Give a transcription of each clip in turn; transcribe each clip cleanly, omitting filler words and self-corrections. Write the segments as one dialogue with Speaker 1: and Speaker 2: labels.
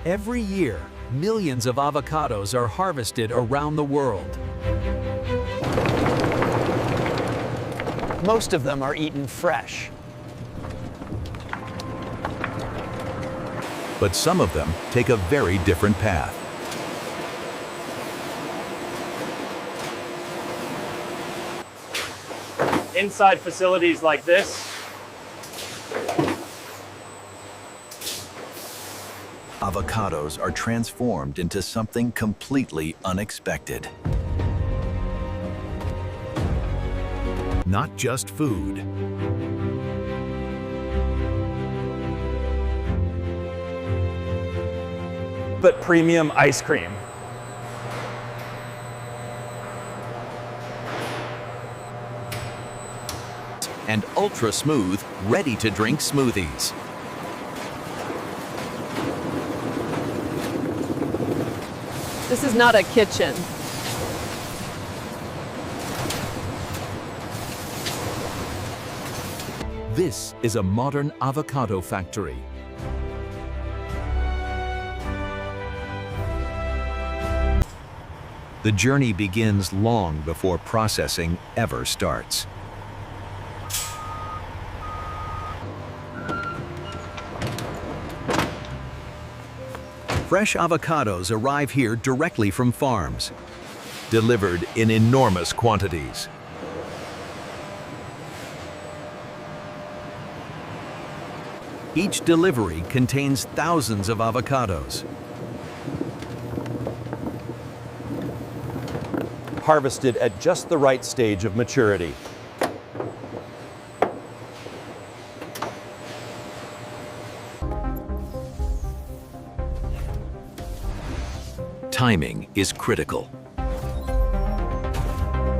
Speaker 1: Every year, millions of avocados are harvested around the world.
Speaker 2: Most of them are eaten fresh.
Speaker 3: But some of them take a very different path.
Speaker 4: Inside facilities like this,
Speaker 3: Avocados are transformed into something completely unexpected. Not just food.
Speaker 4: but premium ice cream.
Speaker 3: And ultra smooth, ready to drink smoothies.
Speaker 5: This is not a kitchen.
Speaker 1: This is a modern avocado factory.
Speaker 3: The journey begins long before processing ever starts. Fresh avocados arrive here directly from farms, delivered in enormous quantities. Each delivery contains thousands of avocados.
Speaker 6: Harvested at just the right stage of maturity.
Speaker 3: Timing is critical.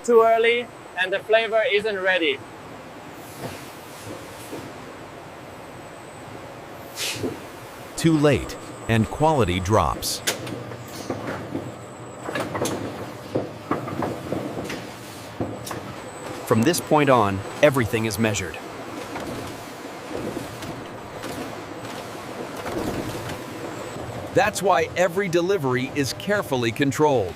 Speaker 4: Too early and the flavor isn't ready.
Speaker 3: Too late, and quality drops.
Speaker 2: From this point on, everything is measured.
Speaker 1: That's why every delivery is carefully controlled.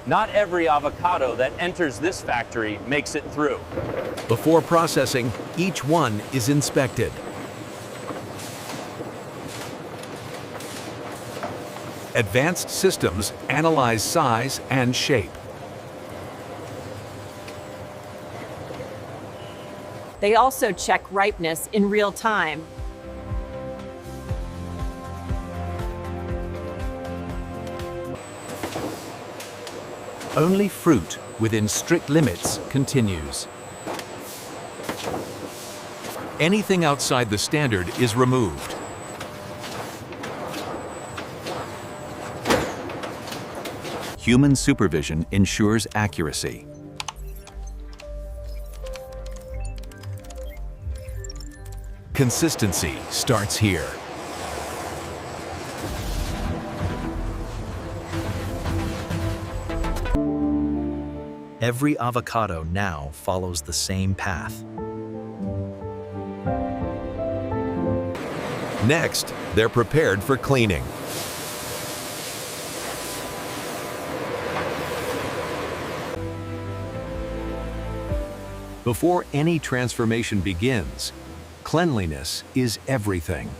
Speaker 6: Not every avocado that enters this factory makes it through.
Speaker 1: Before processing, each one is inspected. Advanced systems analyze size and shape.
Speaker 5: They also check ripeness in real time.
Speaker 1: Only fruit within strict limits continues. Anything outside the standard is removed.
Speaker 3: Human supervision ensures accuracy.
Speaker 1: Consistency starts here.
Speaker 3: Every avocado now follows the same path.
Speaker 1: Next, they're prepared for cleaning. Before any transformation begins, cleanliness is everything.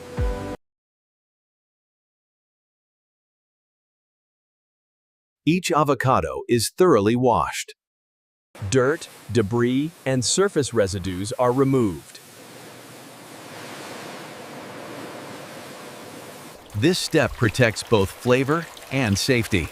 Speaker 1: Each avocado is thoroughly washed. Dirt, debris, and surface residues are removed.
Speaker 3: This step protects both flavor and safety.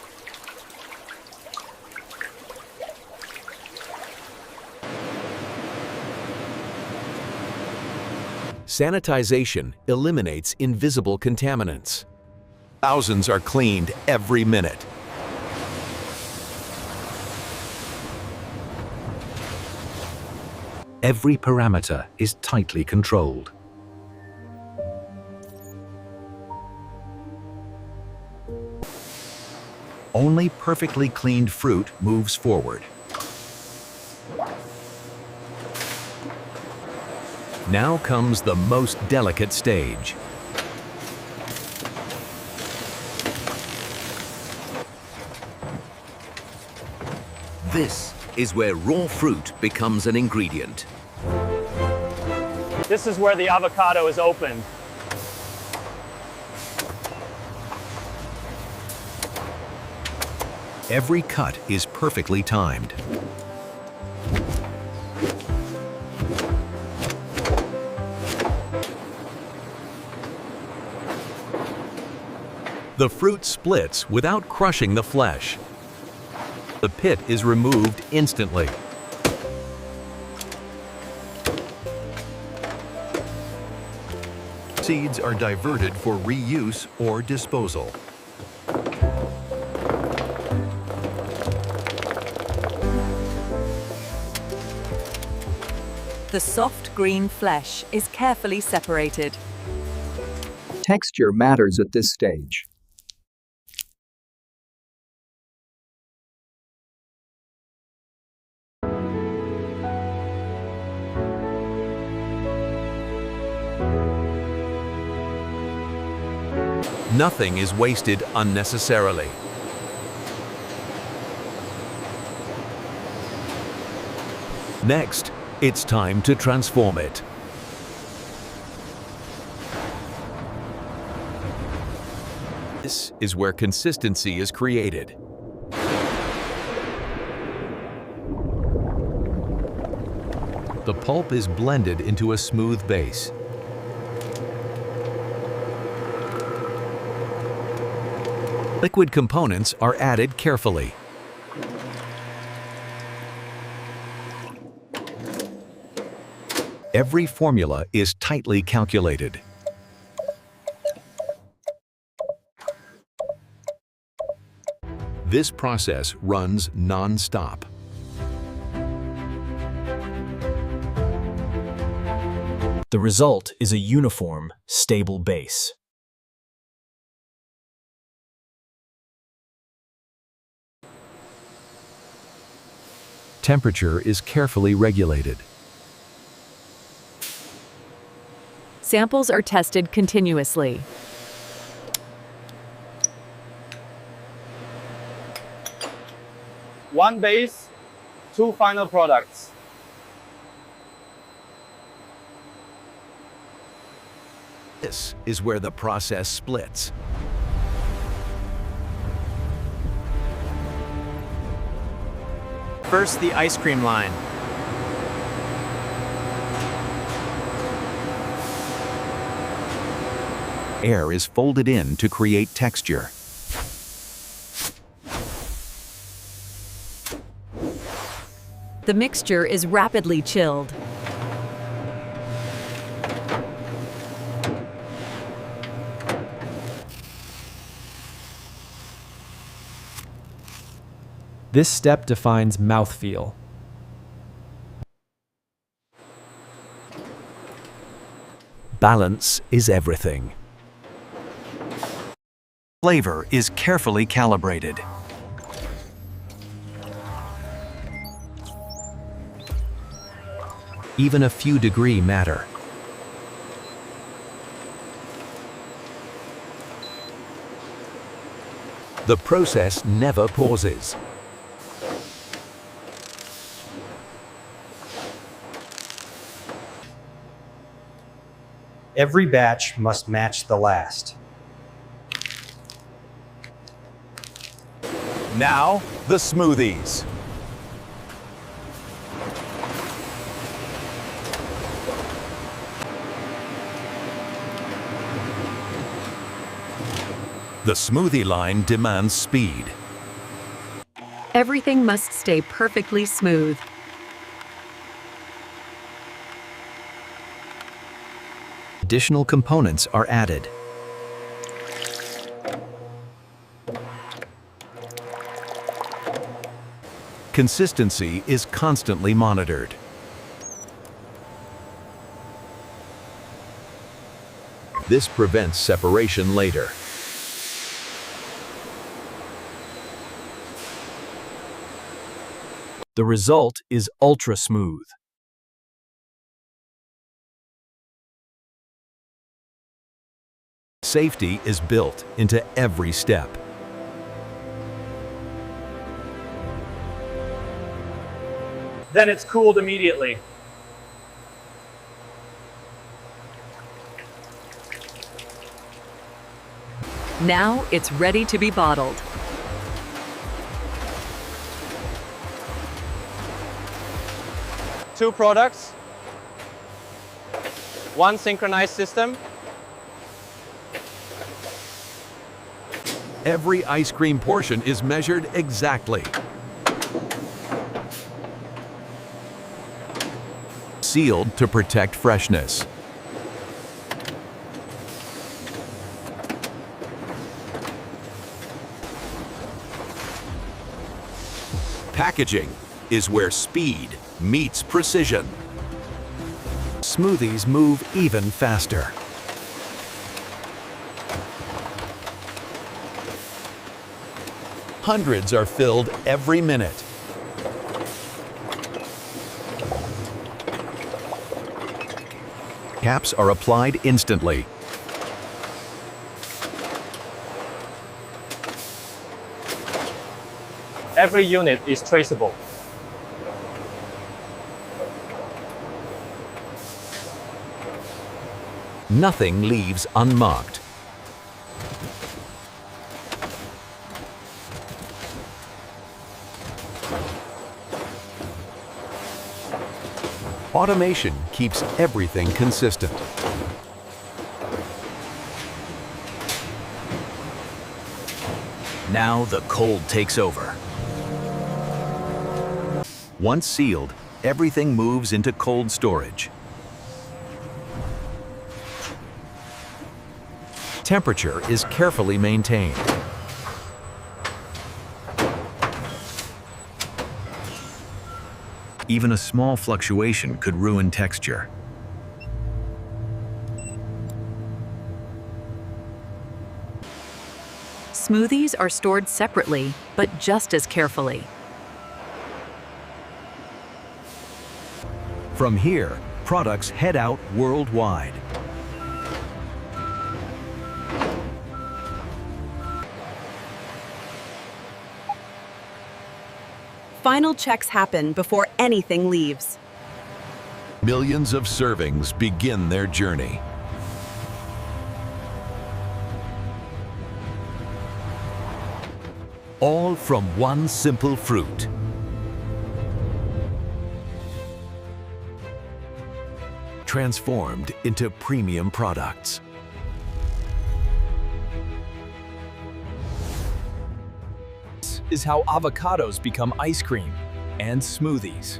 Speaker 1: Sanitization eliminates invisible contaminants. Thousands are cleaned every minute.
Speaker 3: Every parameter is tightly controlled. Only perfectly cleaned fruit moves forward. Now comes the most delicate stage. This is where raw fruit becomes an ingredient.
Speaker 4: This is where the avocado is opened.
Speaker 3: Every cut is perfectly timed. The fruit splits without crushing the flesh. The pit is removed instantly. Seeds are diverted for reuse or disposal.
Speaker 7: The soft green flesh is carefully separated.
Speaker 8: Texture matters at this stage.
Speaker 3: Nothing is wasted unnecessarily. Next, it's time to transform it. This is where consistency is created. The pulp is blended into a smooth base. Liquid components are added carefully. Every formula is tightly calculated. This process runs non-stop.
Speaker 9: The result is a uniform, stable base.
Speaker 3: Temperature is carefully regulated.
Speaker 7: Samples are tested continuously.
Speaker 4: One base, two final products.
Speaker 3: This is where the process splits.
Speaker 2: First, the ice cream line.
Speaker 3: Air is folded in to create texture.
Speaker 7: The mixture is rapidly chilled.
Speaker 9: This step defines mouthfeel.
Speaker 3: Balance is everything. Flavor is carefully calibrated. Even a few degrees matter. The process never pauses.
Speaker 10: Every batch must match the last.
Speaker 3: Now, the smoothies. The smoothie line demands speed.
Speaker 7: Everything must stay perfectly smooth.
Speaker 3: Additional components are added. Consistency is constantly monitored. This prevents separation later.
Speaker 9: The result is ultra smooth.
Speaker 3: Safety is built into every step.
Speaker 4: Then it's cooled immediately.
Speaker 7: Now it's ready to be bottled.
Speaker 4: Two products, one synchronized system.
Speaker 3: Every ice cream portion is measured exactly. Sealed to protect freshness. Packaging is where speed meets precision. Smoothies move even faster. Hundreds are filled every minute. Caps are applied instantly.
Speaker 4: Every unit is traceable.
Speaker 3: Nothing leaves unmarked. Automation keeps everything consistent.
Speaker 9: Now the cold takes over.
Speaker 3: Once sealed, everything moves into cold storage. Temperature is carefully maintained. Even a small fluctuation could ruin texture.
Speaker 7: Smoothies are stored separately, but just as carefully.
Speaker 3: From here, products head out worldwide.
Speaker 5: Final checks happen before anything leaves.
Speaker 3: Millions of servings begin their journey. All from one simple fruit. Transformed into premium products.
Speaker 1: This is how avocados become ice cream and smoothies.